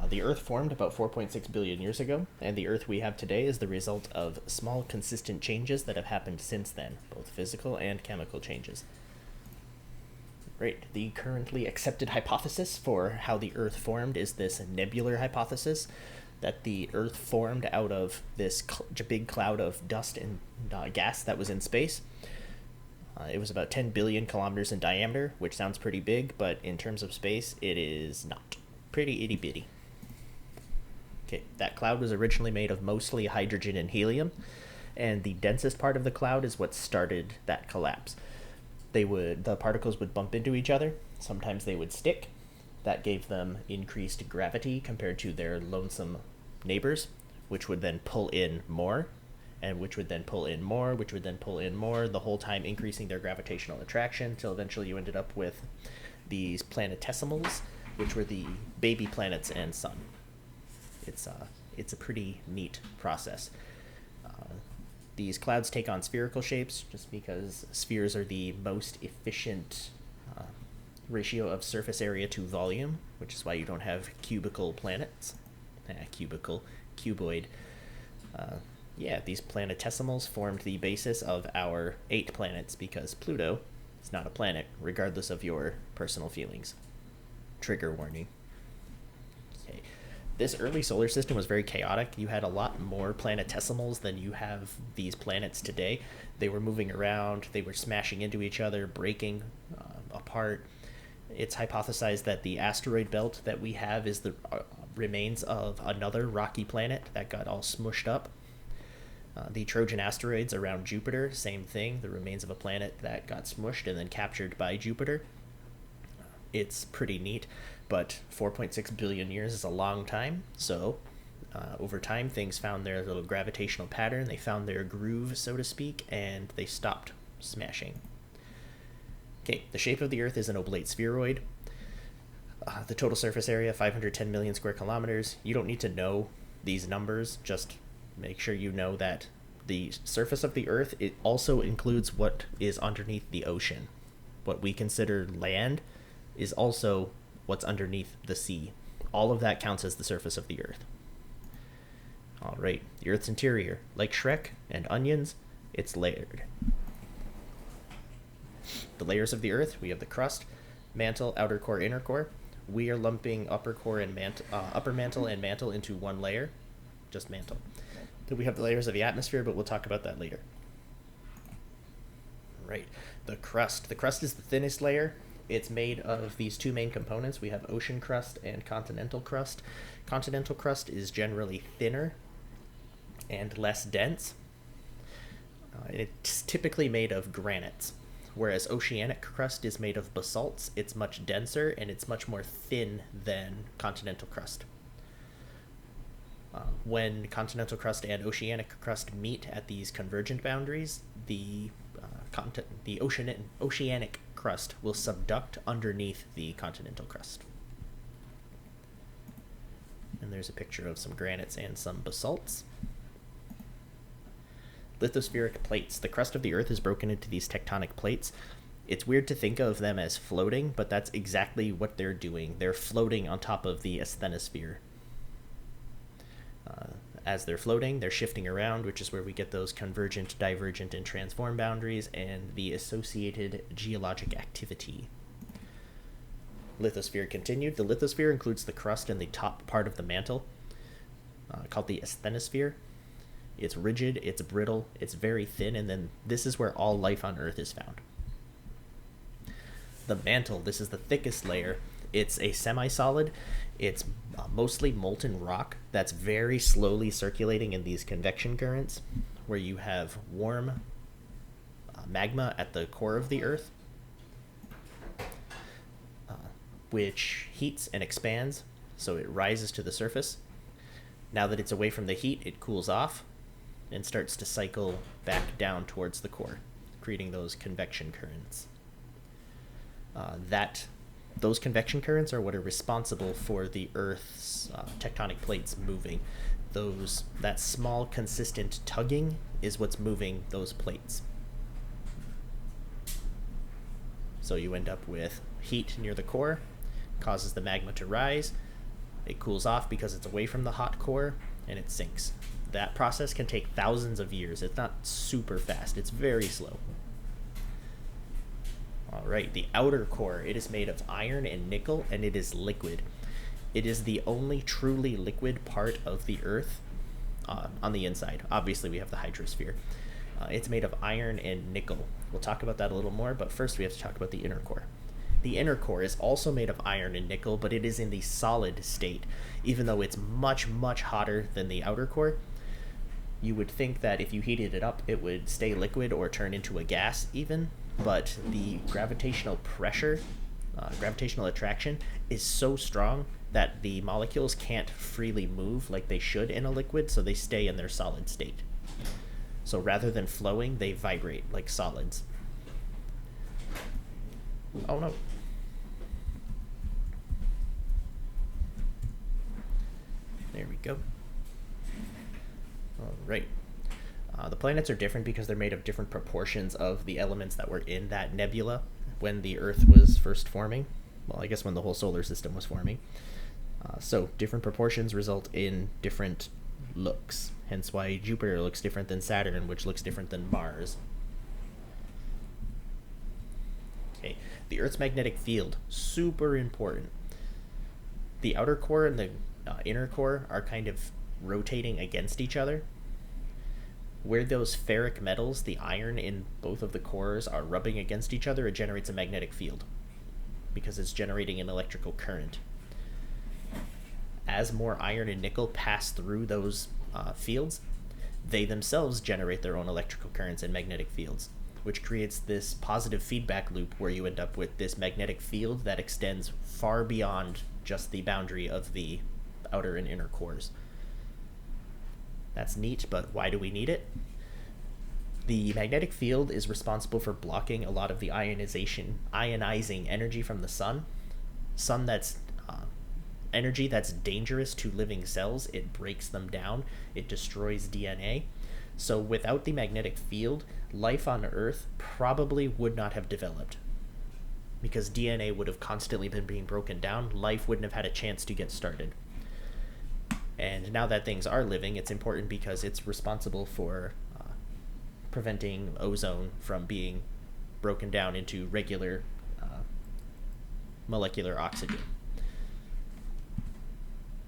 The Earth formed about 4.6 billion years ago, and the Earth we have today is the result of small, consistent changes that have happened since then, both physical and chemical changes. Right, the currently accepted hypothesis for how the Earth formed is this Nebular Hypothesis, that the Earth formed out of this big cloud of dust and gas that was in space. It was about 10 billion kilometers in diameter, which sounds pretty big, but in terms of space, it is not. Pretty itty bitty. Okay, that cloud was originally made of mostly hydrogen and helium, and the densest part of the cloud is what started that collapse. The particles would bump into each other. Sometimes they would stick. That gave them increased gravity compared to their lonesome neighbors, which would then pull in more, and which would then pull in more, which would then pull in more, the whole time increasing their gravitational attraction, until eventually you ended up with these planetesimals, which were the baby planets and sun. It's a pretty neat process. These clouds take on spherical shapes just because spheres are the most efficient ratio of surface area to volume, which is why you don't have cubical planets. Cuboid. These planetesimals formed the basis of our 8 planets because Pluto is not a planet, regardless of your personal feelings. Trigger warning. Okay. This early solar system was very chaotic. You had a lot more planetesimals than you have these planets today. They were moving around, they were smashing into each other, breaking apart. It's hypothesized that the asteroid belt that we have is the remains of another rocky planet that got all smushed up. The Trojan asteroids around Jupiter, same thing, the remains of a planet that got smushed and then captured by Jupiter. It's pretty neat, but 4.6 billion years is a long time, so over time things found their little gravitational pattern, they found their groove, so to speak, and they stopped smashing. Okay, the shape of the Earth is an oblate spheroid. The total surface area, 510 million square kilometers. You don't need to know these numbers, just make sure you know that the surface of the Earth, it also includes what is underneath the ocean. What we consider land is also what's underneath the sea. All of that counts as the surface of the Earth. All right, the Earth's interior, like Shrek and onions, it's layered. The layers of the Earth, we have the crust, mantle, outer core, inner core. We are lumping upper mantle and mantle into one layer, just mantle. Then we have the layers of the atmosphere, but we'll talk about that later. Right, the crust. The crust is the thinnest layer. It's made of these 2 main components. We have ocean crust and continental crust. Continental crust is generally thinner and less dense. It's typically made of granites, whereas oceanic crust is made of basalts. It's much denser and it's much more thin than continental crust. When continental crust and oceanic crust meet at these convergent boundaries, the oceanic crust will subduct underneath the continental crust. And there's a picture of some granites and some basalts. Lithospheric plates. The crust of the Earth is broken into these tectonic plates. It's weird to think of them as floating, but that's exactly what they're doing. They're floating on top of the asthenosphere. As they're floating, they're shifting around, which is where we get those convergent, divergent, and transform boundaries and the associated geologic activity. Lithosphere continued. The lithosphere includes the crust and the top part of the mantle, called the asthenosphere. It's rigid, it's brittle, it's very thin, and then this is where all life on Earth is found. The mantle, this is the thickest layer. It's a semi-solid. It's mostly molten rock that's very slowly circulating in these convection currents, where you have warm magma at the core of the Earth, which heats and expands, so it rises to the surface. Now that it's away from the heat, it cools off and starts to cycle back down towards the core, creating those convection currents. Those convection currents are what are responsible for the Earth's tectonic plates moving. That small, consistent tugging is what's moving those plates. So you end up with heat near the core, causes the magma to rise, It cools off because it's away from the hot core, and it sinks. That process can take thousands of years. It's not super fast. It's very slow. All right, the outer core. It is made of iron and nickel, and it is liquid. It is the only truly liquid part of the Earth on the inside. Obviously, we have the hydrosphere. It's made of iron and nickel. We'll talk about that a little more, but first we have to talk about the inner core. The inner core is also made of iron and nickel, but it is in the solid state, even though it's much, much hotter than the outer core. You would think that if you heated it up, it would stay liquid or turn into a gas even, but the gravitational pressure, gravitational attraction, is so strong that the molecules can't freely move like they should in a liquid, so they stay in their solid state. So rather than flowing, they vibrate like solids. Oh no. There we go. All right. The planets are different because they're made of different proportions of the elements that were in that nebula when the Earth was first forming. Well, I guess when the whole solar system was forming. So different proportions result in different looks. Hence why Jupiter looks different than Saturn, which looks different than Mars. Okay, the Earth's magnetic field, super important. The outer core and the inner core are kind of rotating against each other. Where those ferric metals, the iron in both of the cores, are rubbing against each other, it generates a magnetic field because it's generating an electrical current. As more iron and nickel pass through those fields, they themselves generate their own electrical currents and magnetic fields, which creates this positive feedback loop where you end up with this magnetic field that extends far beyond just the boundary of the outer and inner cores. That's neat, but why do we need it? The magnetic field is responsible for blocking a lot of the ionizing energy from the sun. That's energy that's dangerous to living cells. It breaks them down. It destroys DNA. So without the magnetic field, life on Earth probably would not have developed, because DNA would have constantly been being broken down. Life wouldn't have had a chance to get started. And now that things are living, it's important because it's responsible for preventing ozone from being broken down into regular molecular oxygen.